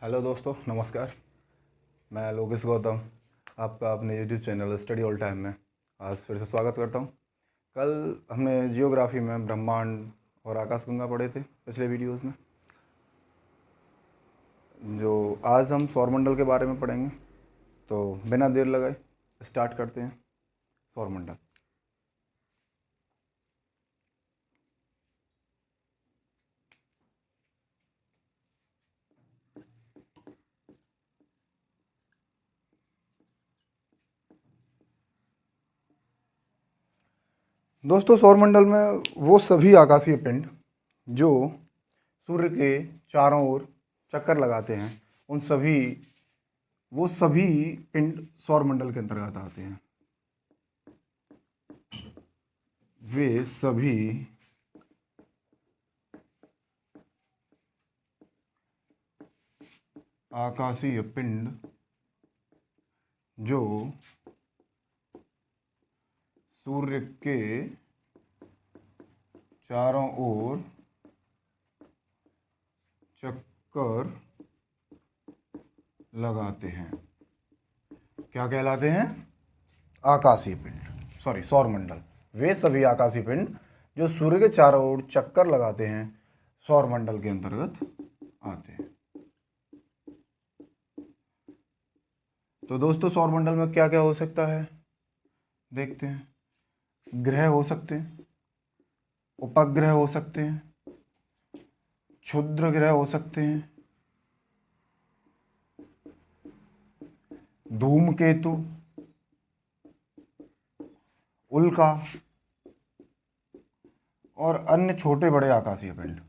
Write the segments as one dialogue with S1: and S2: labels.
S1: Hello दोस्तों, नमस्कार। मैं लोकेश गौतम आपका अपने YouTube channel study all time में आज फिर से स्वागत करता हूं। कल हमने जियोग्राफी में ब्रह्मांड और आकाशगंगा पढ़े थे पिछले वीडियोस में। जो आज हम सौरमंडल के बारे में पढ़ेंगे, तो बिना देर लगाए स्टार्ट करते हैं। सौरमंडल। दोस्तों, सौरमंडल में वो सभी आकाशीय पिंड जो सूर्य के चारों ओर चक्कर लगाते हैं, वो सभी पिंड सौरमंडल के अंतर्गत आते हैं। वे सभी आकाशीय पिंड जो सूर्य के चारों ओर चक्कर लगाते हैं क्या कहलाते हैं? आकाशीय पिंड, सॉरी सौरमंडल। वे सभी आकाशीय पिंड जो सूर्य के चारों ओर चक्कर लगाते हैं सौरमंडल के अंतर्गत आते हैं। तो दोस्तों, सौरमंडल में क्या क्या हो सकता है देखते हैं। ग्रह हो सकते हैं, उपग्रह हो सकते हैं, क्षुद्र ग्रह हो सकते हैं, धूमकेतु, उल्का और अन्य छोटे बड़े आकाशीय पिंड।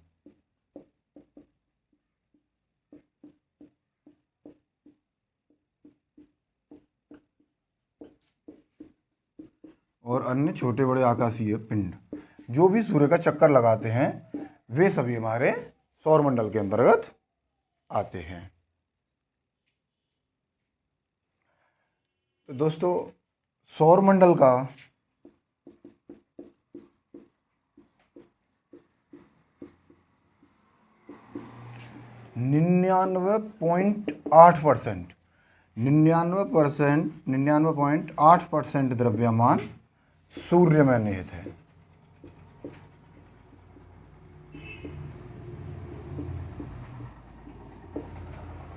S1: जो भी सूर्य का चक्कर लगाते हैं, वे सभी हमारे सौरमंडल के अंतर्गत आते हैं। तो दोस्तों, सौरमंडल का निन्यानवे पॉइंट आठ परसेंट द्रव्यमान सूर्य में निहित है।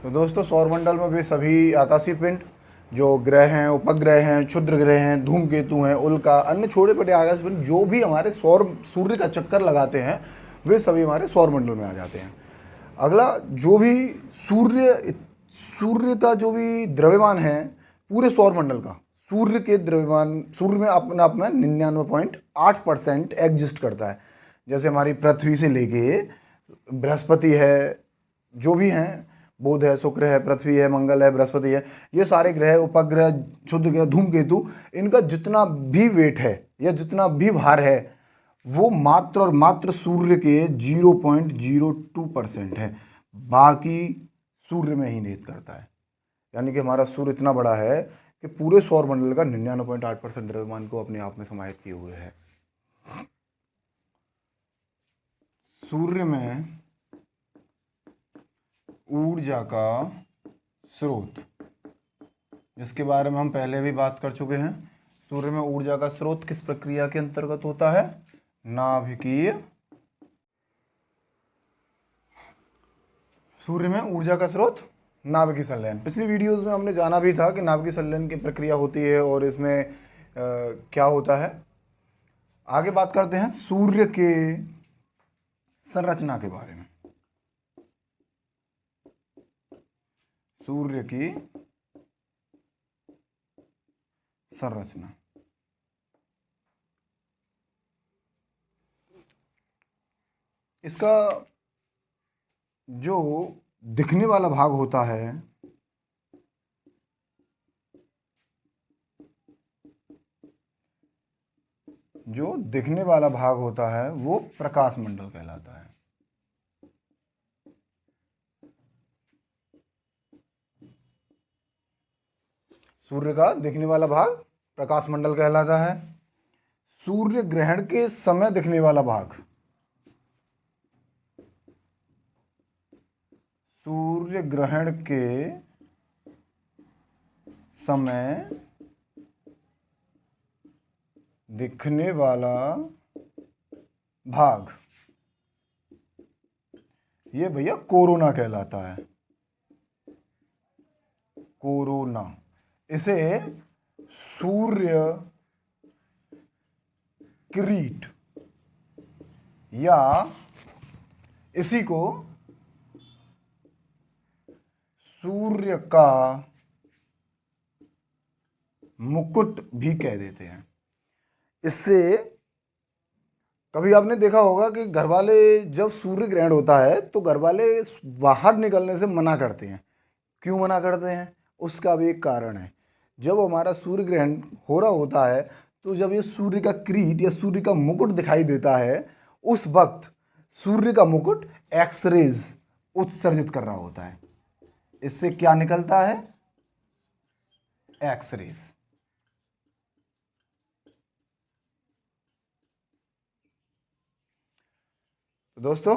S1: तो दोस्तों, सौरमंडल में वे सभी आकाशीय पिंड जो ग्रह हैं, उपग्रह हैं, क्षुद्र ग्रह हैं, धूमकेतु हैं, उल्का, अन्य छोटे बड़े आकाशीय पिंड जो भी हमारे सूर्य का चक्कर लगाते हैं, वे सभी हमारे सौरमंडल में आ जाते हैं। अगला, जो भी सूर्य का जो भी द्रव्यमान है पूरे सौरमंडल का, सूर्य में अपने आप में 99.8% एग्जिस्ट करता है। जैसे हमारी पृथ्वी से लेके बृहस्पति है, जो भी हैं, बुध है, शुक्र है, पृथ्वी है, मंगल है, बृहस्पति है, ये सारे ग्रह, उपग्रह, क्षुद्र ग्रह, धूमकेतु, इनका जितना भी वेट है या जितना भी भार है, वो मात्र और मात्र सूर्य के 0.02% है। बाकी सूर्य में ही निहित करता है। यानी कि हमारा सूर्य इतना बड़ा है कि पूरे सौरमंडल का 99.8% द्रव्यमान को अपने आप में समाहित किए हुए है। सूर्य में ऊर्जा का स्रोत, जिसके बारे में हम पहले भी बात कर चुके हैं। सूर्य में ऊर्जा का स्रोत किस प्रक्रिया के अंतर्गत होता है? नाभिकीय। सूर्य में ऊर्जा का स्रोत नाभिकीय संलयन। पिछली वीडियोस में हमने जाना भी था कि नाभिकीय संलयन की प्रक्रिया होती है और इसमें क्या होता है। आगे बात करते हैं सूर्य के संरचना के बारे में। सूर्य की संरचना। इसका जो दिखने वाला भाग होता है, वो प्रकाश मंडल कहलाता है। सूर्य का दिखने वाला भाग प्रकाश मंडल कहलाता है। सूर्य ग्रहण के समय दिखने वाला भाग सूर्य ग्रहण के समय दिखने वाला भाग, ये भैया कोरोना कहलाता है। कोरोना, इसे सूर्य किरीट या इसी को सूर्य का मुकुट भी कह देते हैं। इससे कभी आपने देखा होगा कि घर वाले जब सूर्य ग्रहण होता है तो घर वाले बाहर निकलने से मना करते हैं। क्यों मना करते हैं? उसका भी एक कारण है। जब हमारा सूर्य ग्रहण हो रहा होता है तो जब ये सूर्य का किरीट या सूर्य का मुकुट दिखाई देता है, उस वक्त सूर्य का मुकुट एक्सरेज उत्सर्जित कर रहा होता है। इससे क्या निकलता है? एक्सरेज। तो दोस्तों,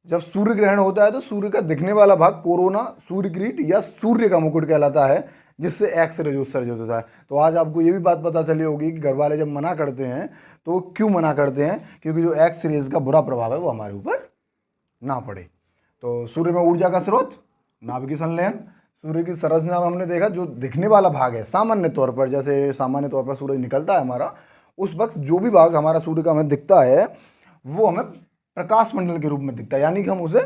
S1: जब सूर्य ग्रहण होता है तो सूर्य का दिखने वाला भाग कोरोना, सूर्य किरीट या सूर्य का मुकुट कहलाता है, जिससे एक्स रे उत्सर्जित होता है। तो आज आपको ये भी बात पता चली होगी कि घर वाले जब मना करते हैं तो क्यों मना करते हैं, क्योंकि जो एक्स रेज का बुरा प्रभाव है वो हमारे ऊपर ना पड़े। तो सूर्य में ऊर्जा का स्रोत, नाभिकीय संलयन। सूर्य की संरचना में हमने देखा जो दिखने वाला भाग है, सामान्य तौर पर जैसे सामान्य तौर पर सूरज निकलता है हमारा, उस वक्त जो भी भाग हमारा सूर्य का हमें दिखता है वो हमें प्रकाश मंडल के रूप में दिखता है, यानी कि हम उसे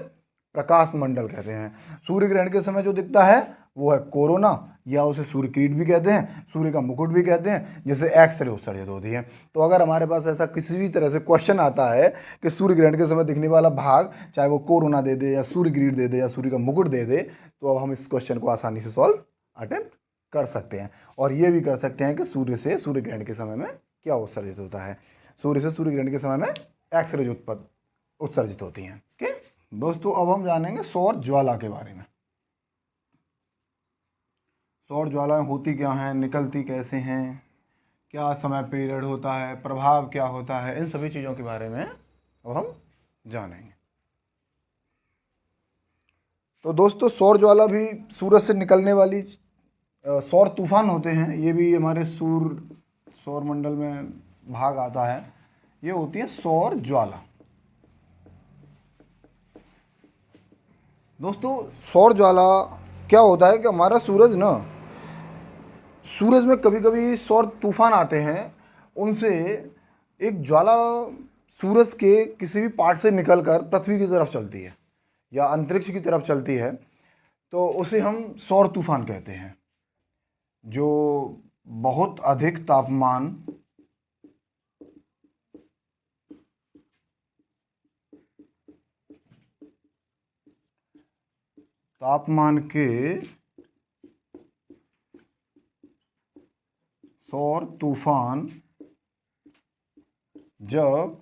S1: प्रकाश मंडल कहते हैं। सूर्य ग्रहण के समय जो दिखता है वो है कोरोना, या उसे सूर्य किरीट भी कहते हैं, सूर्य का मुकुट भी कहते हैं, जिससे एक्स रे उत्सर्जित होती है। तो अगर हमारे पास ऐसा किसी भी तरह से क्वेश्चन आता है कि सूर्य ग्रहण के समय दिखने वाला भाग, चाहे वो कोरोना दे दे या सूर्य किरीट दे दे या सूर्य का मुकुट दे दे, तो अब हम इस क्वेश्चन को आसानी से सॉल्व अटेम्प्ट कर सकते हैं। और ये भी कर सकते हैं कि सूर्य से सूर्य ग्रहण के समय में क्या उत्सर्जित होता है। सूर्य से सूर्य ग्रहण के समय में एक्स रे उत्सर्जित होती हैं। ओके दोस्तों, अब हम जानेंगे सौर ज्वाला के बारे में। सौर ज्वालाएं होती क्या हैं, निकलती कैसे हैं, क्या समय पीरियड होता है, प्रभाव क्या होता है, इन सभी चीज़ों के बारे में अब हम जानेंगे। तो दोस्तों, सौर ज्वाला भी सूरज से निकलने वाली सौर तूफान होते हैं। ये भी हमारे सौर मंडल में भाग आता है। ये होती है सौर ज्वाला। दोस्तों, सौर ज्वाला क्या होता है कि हमारा सूरज में कभी कभी सौर तूफान आते हैं। उनसे एक ज्वाला सूरज के किसी भी पार्ट से निकलकर पृथ्वी की तरफ चलती है या अंतरिक्ष की तरफ चलती है, तो उसे हम सौर तूफान कहते हैं। जो बहुत अधिक तापमान के सौर तूफान जब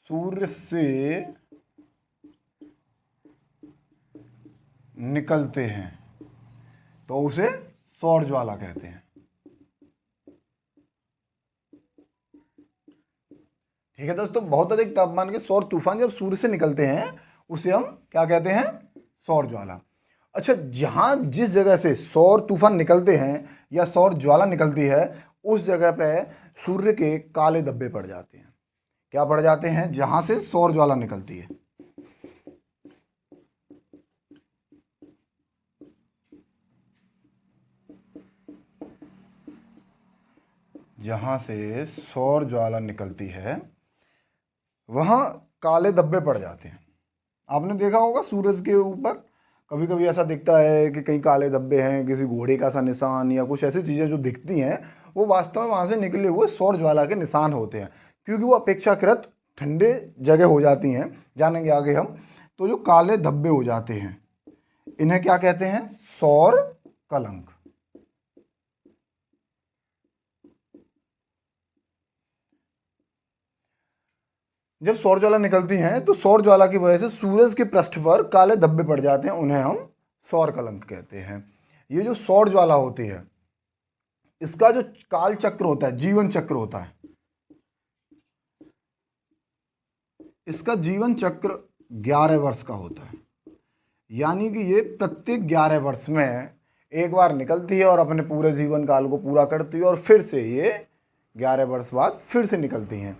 S1: सूर्य से निकलते हैं तो उसे सौर ज्वाला कहते हैं। ठीक है दोस्तों, बहुत अधिक तापमान के सौर तूफान जब सूर्य से निकलते हैं उसे हम क्या कहते हैं? सौर ज्वाला। अच्छा, जहां जिस जगह से सौर तूफान निकलते हैं या सौर ज्वाला निकलती है, उस जगह पे सूर्य के काले धब्बे पड़ जाते हैं। क्या पड़ जाते हैं? जहां से सौर ज्वाला निकलती है। जहां से सौर ज्वाला निकलती है वहां काले धब्बे पड़ जाते हैं। आपने देखा होगा सूरज के ऊपर कभी कभी ऐसा दिखता है कि कहीं काले धब्बे हैं, किसी घोड़े का सा निशान या कुछ ऐसी चीज़ें जो दिखती हैं, वो वास्तव में वहाँ से निकले हुए सौर ज्वाला के निशान होते हैं, क्योंकि वो अपेक्षाकृत ठंडे जगह हो जाती हैं। जानेंगे आगे हम। तो जो काले धब्बे हो जाते हैं इन्हें क्या कहते हैं? सौर कलंक। जब सौर ज्वाला निकलती हैं तो सौर ज्वाला की वजह से सूरज के पृष्ठ पर काले धब्बे पड़ जाते हैं, उन्हें हम सौर कलंक कहते हैं। ये जो सौर ज्वाला होती है इसका जो काल चक्र होता है, जीवन चक्र होता है, इसका जीवन चक्र 11 वर्ष का होता है। यानी कि ये प्रत्येक 11 वर्ष में एक बार निकलती है और अपने पूरे जीवन काल को पूरा करती है और फिर से ये 11 वर्ष बाद फिर से निकलती हैं।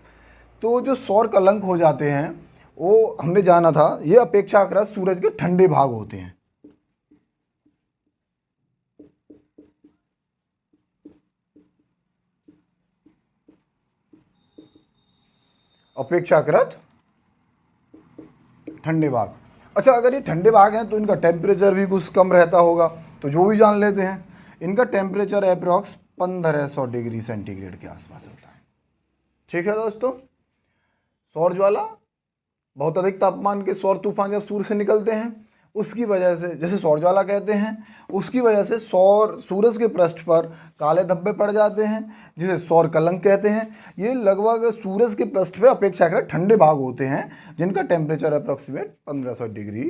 S1: तो जो सौर कलंक हो जाते हैं वो हमने जाना था, ये अपेक्षाकृत सूरज के ठंडे भाग होते हैं। अपेक्षाकृत ठंडे भाग। अच्छा, अगर ये ठंडे भाग हैं तो इनका टेम्परेचर भी कुछ कम रहता होगा, तो जो भी जान लेते हैं। इनका टेम्परेचर अप्रॉक्स 1500 डिग्री सेंटीग्रेड के आसपास होता है। ठीक है दोस्तों, सौर ज्वाला बहुत अधिक तापमान के सौर तूफान जब सूर्य से निकलते हैं उसकी वजह से, जैसे सौर ज्वाला कहते हैं, उसकी वजह से सूरज के पृष्ठ पर काले धब्बे पड़ जाते हैं जिसे सौर कलंक कहते हैं। ये लगभग सूरज के पृष्ठ पे अपेक्षाकृत ठंडे भाग होते हैं जिनका टेम्परेचर अप्रॉक्सीमेट 1500 डिग्री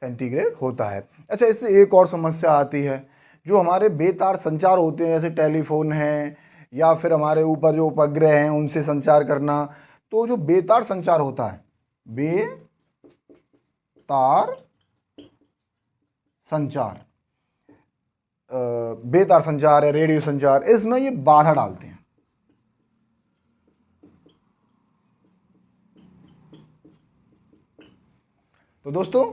S1: सेंटीग्रेड होता है। अच्छा, इससे एक और समस्या आती है, जो हमारे बेतार संचार होते हैं जैसे टेलीफोन है या फिर हमारे ऊपर जो उपग्रह हैं उनसे संचार करना, तो जो बेतार संचार होता है, बेतार संचार है, रेडियो संचार, इसमें ये बाधा डालते हैं। तो दोस्तों,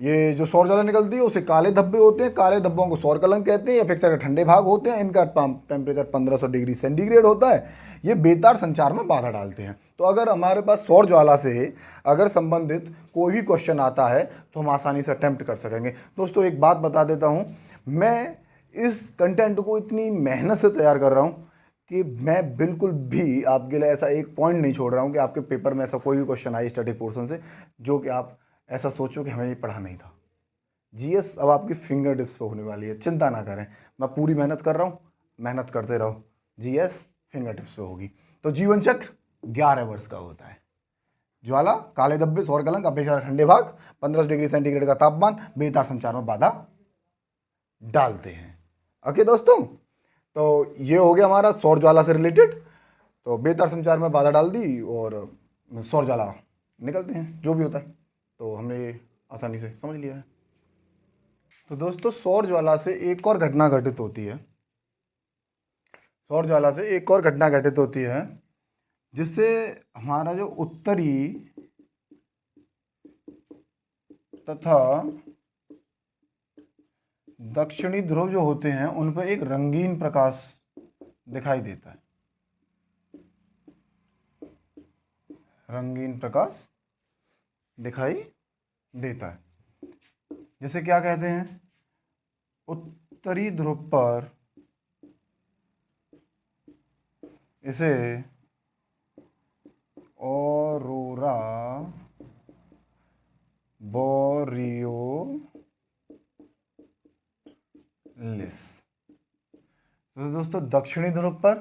S1: ये जो सौर ज्वाला निकलती है उसे काले धब्बे होते हैं, काले धब्बों को सौर कलंक कहते हैं। अपेक्षाकृत ठंडे भाग होते हैं, इनका टेम्परेचर 1500 डिग्री सेंटीग्रेड होता है। ये बेतार संचार में बाधा डालते हैं। तो अगर हमारे पास सौर ज्वाला से अगर संबंधित कोई भी क्वेश्चन आता है तो हम आसानी से अटेम्प्ट कर सकेंगे। दोस्तों, एक बात बता देता हूँ, मैं इस कंटेंट को इतनी मेहनत से तैयार कर रहा हूँ कि मैं बिल्कुल भी आपके लिए ऐसा एक पॉइंट नहीं छोड़ रहा हूँ कि आपके पेपर में ऐसा कोई भी क्वेश्चन आए स्टडी पोर्शन से जो कि आप ऐसा सोचो कि हमें ये पढ़ा नहीं था। जीएस अब आपकी फिंगर टिप्स पे होने वाली है, चिंता ना करें। मैं पूरी मेहनत कर रहा हूँ, मेहनत करते रहो, जीएस फिंगर टिप्स पे होगी। तो जीवन चक्र 11 वर्ष का होता है। ज्वाला, काले धब्बे, सौर कलंक, अपेक्षाकृत ठंडे भाग, 1500 डिग्री सेंटीग्रेड का तापमान, बेतार संचार में बाधा डालते हैं। ओके दोस्तों, तो ये हो गया हमारा सौर ज्वाला से रिलेटेड। तो बेतार संचार में बाधा डाल दी और सौर ज्वाला निकलते हैं, जो भी होता है, तो हमने आसानी से समझ लिया है। तो दोस्तों, सौर ज्वाला से एक और घटना घटित होती है। सौर ज्वाला से एक और घटना घटित होती है जिससे हमारा जो उत्तरी तथा दक्षिणी ध्रुव जो होते हैं उन पर एक रंगीन प्रकाश दिखाई देता है। रंगीन प्रकाश दिखाई देता है, जिसे क्या कहते हैं, उत्तरी ध्रुव पर इसे ऑरोरा बोरियोलिस। तो दोस्तों, दक्षिणी ध्रुव पर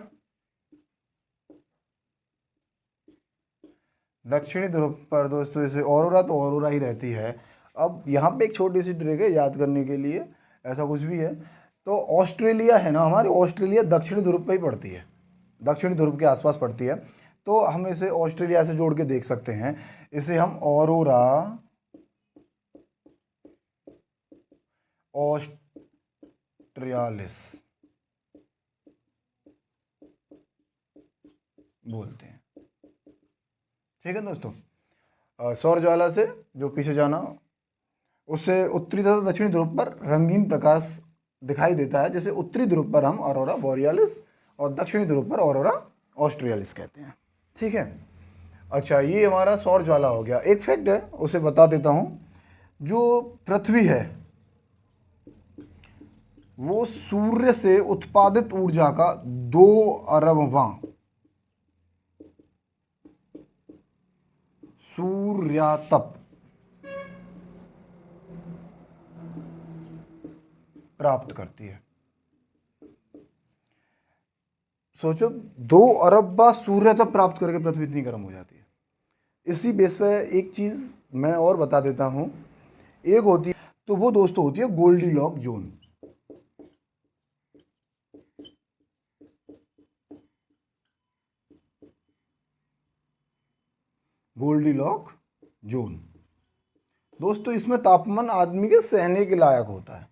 S1: दोस्तों इसे ऑरोरा, तो ऑरोरा ही रहती है। अब यहाँ पे एक छोटी सी ट्रिक है याद करने के लिए, ऐसा कुछ भी है तो ऑस्ट्रेलिया है ना, हमारी ऑस्ट्रेलिया दक्षिणी ध्रुव पे ही पड़ती है, दक्षिणी ध्रुव के आसपास पड़ती है। तो हम इसे ऑस्ट्रेलिया से जोड़ के देख सकते हैं। इसे हम ऑरोरा ऑस्ट्रियालिस बोलते हैं। ठीक है दोस्तों, सौर ज्वाला से जो पीछे जाना, उससे उत्तरी तथा दक्षिणी ध्रुव पर रंगीन प्रकाश दिखाई देता है, जैसे उत्तरी ध्रुव पर हम ऑरोरा बोरियालिस और दक्षिणी ध्रुव पर ऑरोरा ऑस्ट्रियालिस कहते हैं। ठीक है। अच्छा, ये हमारा सौर ज्वाला हो गया। एक फैक्ट है उसे बता देता हूँ, जो पृथ्वी है वो सूर्य से उत्पादित ऊर्जा का 2 अरबवां सूर्यातप प्राप्त करती है। सोचो, 2 अरब सूर्यातप प्राप्त करके पृथ्वी इतनी गर्म हो जाती है। इसी बेस पे एक चीज मैं और बता देता हूं, एक होती है, तो वो दोस्तों होती है गोल्डीलॉक जोन। गोल्डीलॉक जोन दोस्तों इसमें तापमान आदमी के सहने के लायक होता है।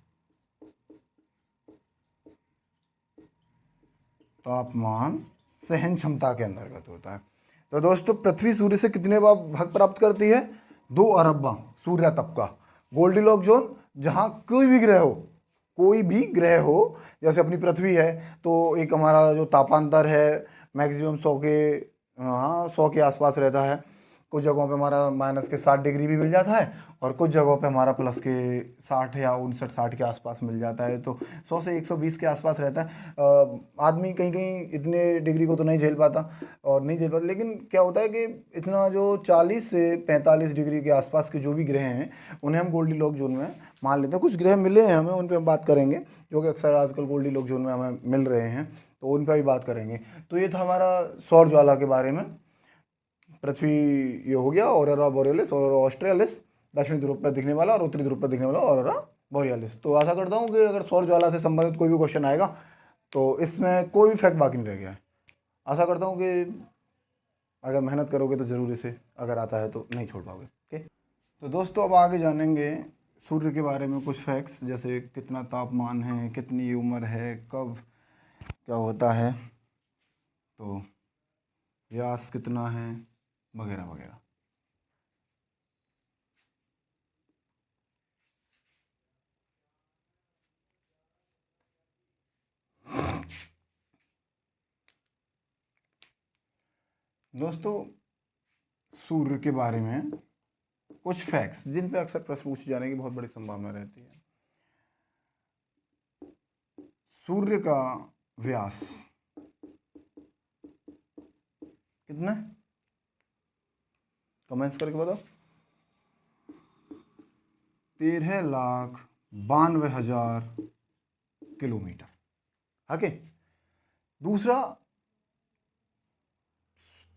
S1: तापमान सहन क्षमता के अंतर्गत होता है। तो दोस्तों पृथ्वी सूर्य से कितने भाग प्राप्त करती है? 2 अरबा सूर्य तप का गोल्डीलॉक जोन, जहां कोई भी ग्रह हो, कोई भी ग्रह हो, जैसे अपनी पृथ्वी है तो एक हमारा जो तापांतर है मैक्सिमम 100 के, हाँ 100 के आसपास रहता है। कुछ जगहों पे हमारा माइनस के 60 डिग्री भी मिल जाता है और कुछ जगहों पे हमारा प्लस के 60 या 59-60 के आसपास मिल जाता है। तो 100 से 120 के आसपास रहता है। आदमी कहीं कहीं इतने डिग्री को तो नहीं झेल पाता और नहीं झेल पाता, लेकिन क्या होता है कि इतना जो 40 से 45 डिग्री के आसपास के जो भी ग्रह हैं उन्हें हम गोल्डीलॉक जोन में मान लेते हैं। कुछ ग्रह मिले हैं हमें, उन पर हम बात करेंगे, जो कि अक्सर आजकल गोल्डीलॉक जोन में हमें मिल रहे हैं, तो उन पर भी बात करेंगे। तो ये था हमारा सौर ज्वाला के बारे में। पृथ्वी ये हो गया ऑरोरा बोरियलिस, ऑरोरा ऑस्ट्रियालिस, दक्षिणी ध्रुव पर दिखने वाला और उत्तरी ध्रुव पर दिखने वाला ऑरोरा बोरियलिस। तो आशा करता हूँ कि अगर सौर ज्वाला से संबंधित कोई भी क्वेश्चन आएगा तो इसमें कोई भी फैक्ट बाकी नहीं रह गया है। आशा करता हूँ कि अगर मेहनत करोगे तो ज़रूर इसे, अगर आता है तो नहीं छोड़ पाओगे। ओके, तो दोस्तों अब आगे जानेंगे सूर्य के बारे में कुछ फैक्ट्स, जैसे कितना तापमान है, कितनी उम्र है, कब क्या होता है, तो व्यास कितना है, वगैरह वगैरह। दोस्तों सूर्य के बारे में कुछ फैक्ट्स जिन पे अक्सर प्रश्न पूछे जाने की बहुत बड़ी संभावना रहती है। सूर्य का व्यास कितना है? कमेंट्स करके बताओ। 13,92,000 किलोमीटर। ओके, दूसरा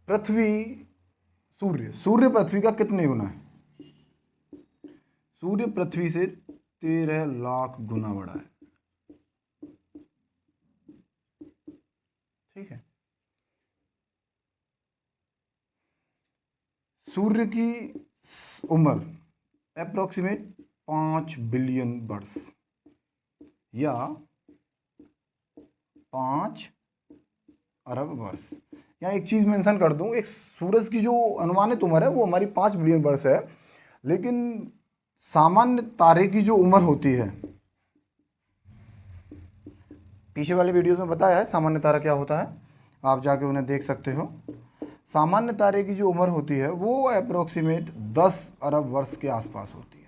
S1: पृथ्वी सूर्य पृथ्वी का कितने गुना है? सूर्य पृथ्वी से 13 लाख गुना बड़ा है। ठीक है, सूर्य की उम्र अप्रोक्सीमेट 5 बिलियन वर्ष या 5 अरब वर्ष। यहाँ एक चीज़ मेंशन कर दूं, एक सूरज की जो अनुमानित उम्र है वो हमारी 5 बिलियन वर्ष है, लेकिन सामान्य तारे की जो उम्र होती है, पीछे वाले वीडियोस में बताया है सामान्य तारा क्या होता है, आप जाके उन्हें देख सकते हो। सामान्य तारे की जो उम्र होती है वो अप्रोक्सीमेट 10 अरब वर्ष के आसपास होती है।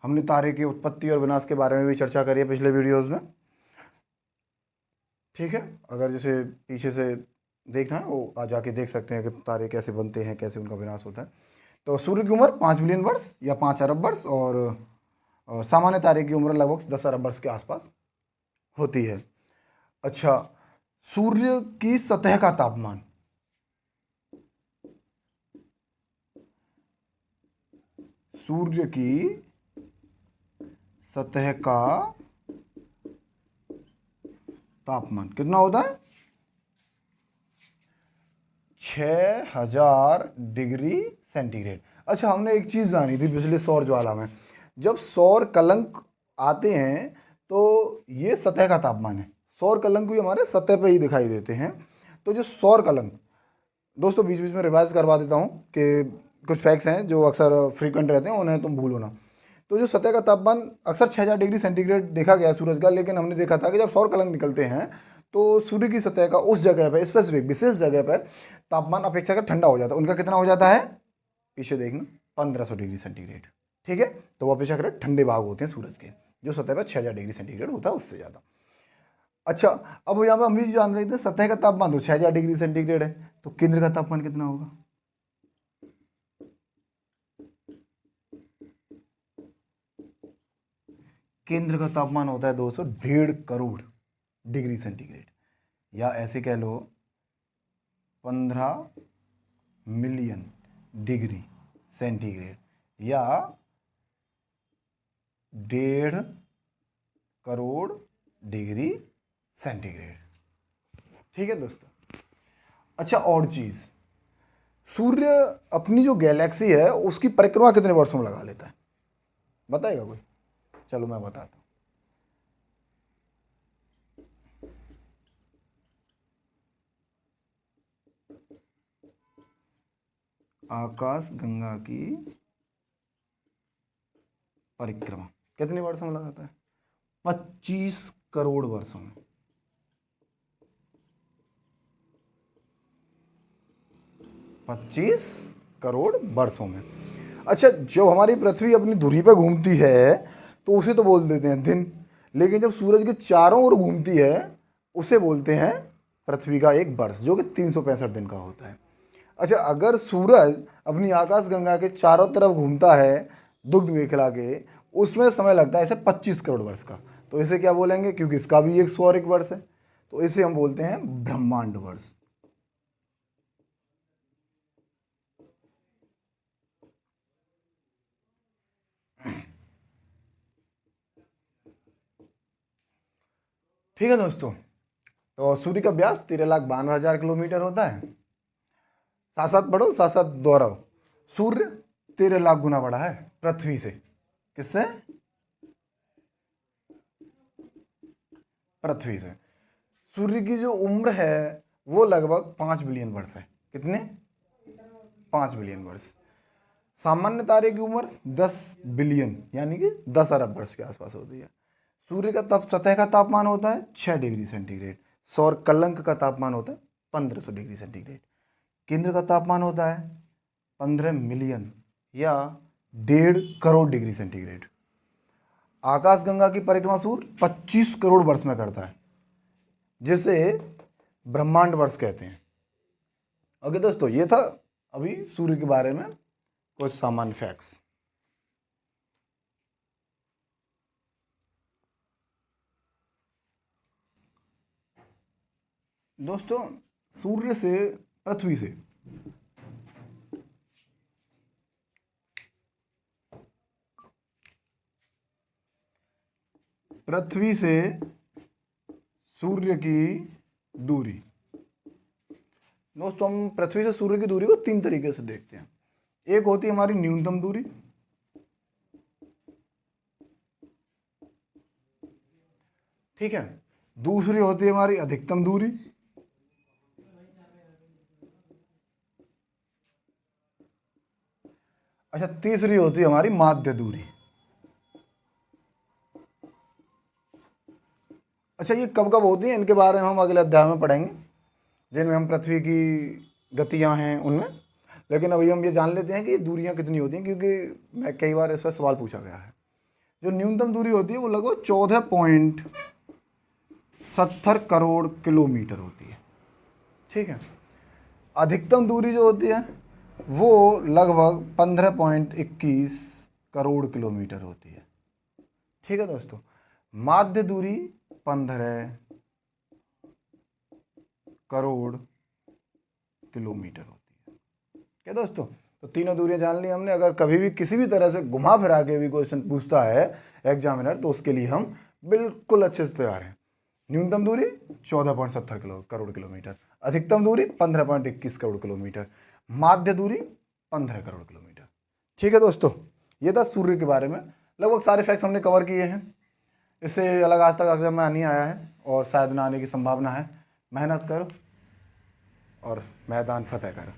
S1: हमने तारे की उत्पत्ति और विनाश के बारे में भी चर्चा करी है पिछले वीडियोस में। ठीक है, अगर जैसे पीछे से देखना है वो आ जाके देख सकते हैं कि तारे कैसे बनते हैं, कैसे उनका विनाश होता है। तो सूर्य की उम्र 5 बिलियन वर्ष या 5 अरब वर्ष और सामान्य तारे की उम्र लगभग 10 अरब वर्ष के आसपास होती है। अच्छा, सूर्य की सतह का तापमान, सूर्य की सतह का तापमान कितना होता है? 6000 डिग्री सेंटीग्रेड। अच्छा, हमने एक चीज़ जानी थी पिछले सौर ज्वाला में, जब सौर कलंक आते हैं तो ये सतह का तापमान है। सौर कलंक भी हमारे सतह पे ही दिखाई देते हैं। तो जो सौर कलंक, दोस्तों बीच बीच में रिवाइज करवा देता हूँ कि कुछ फैक्ट्स हैं जो अक्सर फ्रीक्वेंट रहते हैं, उन्हें तुम भूलो ना। तो जो सतह का तापमान अक्सर 6000 डिग्री सेंटीग्रेड देखा गया सूरज का, लेकिन हमने देखा था कि जब सौर कलंक निकलते हैं तो सूर्य की सतह का उस जगह पर, स्पेसिफिक विशेष जगह पर तापमान अपेक्षाकृत ठंडा हो जाता है। उनका कितना हो जाता है? पीछे देखना, 1500 डिग्री सेंटीग्रेड। ठीक है, तो वो अपेक्षाकृत ठंडे भाग होते हैं सूरज के, जो सतह पर 6000 डिग्री सेंटीग्रेड होता है उससे ज़्यादा। अच्छा, अब यहाँ पर हम भी जान रहे थे सतह का तापमान तो 6000 डिग्री सेंटीग्रेड है, तो केंद्र का तापमान कितना होगा? केंद्र का तापमान होता है 1.5 करोड़ डिग्री सेंटीग्रेड, या ऐसे कह लो 15 मिलियन डिग्री सेंटीग्रेड, या 1.5 करोड़ डिग्री सेंटीग्रेड। ठीक है दोस्तों। अच्छा, और चीज़, सूर्य अपनी जो गैलेक्सी है उसकी परिक्रमा कितने वर्षों में लगा लेता है, बताएगा कोई? चलो मैं बताता हूँ। आकाश गंगा की परिक्रमा कितने वर्षों में लगाता है? 25 करोड़ वर्षों में। 25 करोड़ वर्षों में। अच्छा, जब हमारी पृथ्वी अपनी धुरी पर घूमती है तो उसे तो बोल देते हैं दिन, लेकिन जब सूरज के चारों ओर घूमती है उसे बोलते हैं पृथ्वी का एक वर्ष, जो कि 365 दिन का होता है। अच्छा, अगर सूरज अपनी आकाश गंगा के चारों तरफ घूमता है दुग्ध मेखला के, उसमें समय लगता है इसे 25 करोड़ वर्ष का, तो इसे क्या बोलेंगे? क्योंकि इसका भी एक सौरिक वर्ष है, तो इसे हम बोलते हैं ब्रह्मांड वर्ष। ठीक है दोस्तों, तो सूर्य का व्यास 13,92,000 किलोमीटर होता है। साथ साथ पढ़ो, साथ साथ दोहराओ। सूर्य 13 लाख गुना बड़ा है पृथ्वी से। किससे? पृथ्वी से। सूर्य की जो उम्र है वो लगभग 5 बिलियन वर्ष है। कितने? 5 बिलियन वर्ष। सामान्य तारे की उम्र 10 बिलियन यानी कि 10 अरब वर्ष के आसपास होती है। सूर्य का सतह का तापमान होता है 6 डिग्री सेंटीग्रेड। सौर कलंक का तापमान होता है 1500 डिग्री सेंटीग्रेड। केंद्र का तापमान होता है 15 मिलियन या 1.5 करोड़ डिग्री सेंटीग्रेड। आकाश गंगा की परिक्रमा सूर्य 25 करोड़ वर्ष में करता है, जिसे ब्रह्मांड वर्ष कहते हैं। ओके दोस्तों, ये था अभी सूर्य के बारे में कुछ सामान्य फैक्ट्स। दोस्तों, सूर्य से पृथ्वी से सूर्य की दूरी। दोस्तों, हम पृथ्वी से सूर्य की दूरी को 3 तरीके से देखते हैं। एक होती है हमारी न्यूनतम दूरी, ठीक है। दूसरी होती है हमारी अधिकतम दूरी, अच्छा तीसरी होती है हमारी माध्य दूरी। अच्छा, ये कब कब होती हैं इनके बारे में हम अगले अध्याय में पढ़ेंगे, जिनमें हम पृथ्वी की गतियां हैं उनमें। लेकिन अभी हम ये जान लेते हैं कि दूरियां कितनी होती हैं, क्योंकि मैं कई बार इस पर सवाल पूछा गया है। जो न्यूनतम दूरी होती है वो लगभग 14.70 करोड़ किलोमीटर होती है, ठीक है। अधिकतम दूरी जो होती है वो लगभग 15.21 करोड़ किलोमीटर होती है, ठीक है दोस्तों। माध्य दूरी 15 करोड़ किलोमीटर होती है, क्या दोस्तों? तो तीनों दूरियां जान ली हमने। अगर कभी भी किसी भी तरह से घुमा फिरा के भी क्वेश्चन पूछता है एग्जामिनर, तो उसके लिए हम बिल्कुल अच्छे से तैयार हैं। न्यूनतम दूरी 14.70 करोड़ किलोमीटर, अधिकतम दूरी 15.21 करोड़ किलोमीटर, माध्य दूरी 15 करोड़ किलोमीटर, ठीक है दोस्तों। ये था सूर्य के बारे में। लगभग सारे फैक्ट्स हमने कवर किए हैं। इससे अलग आज तक एग्जाम में नहीं आया है और शायद ना आने की संभावना है। मेहनत करो और मैदान फतेह करो।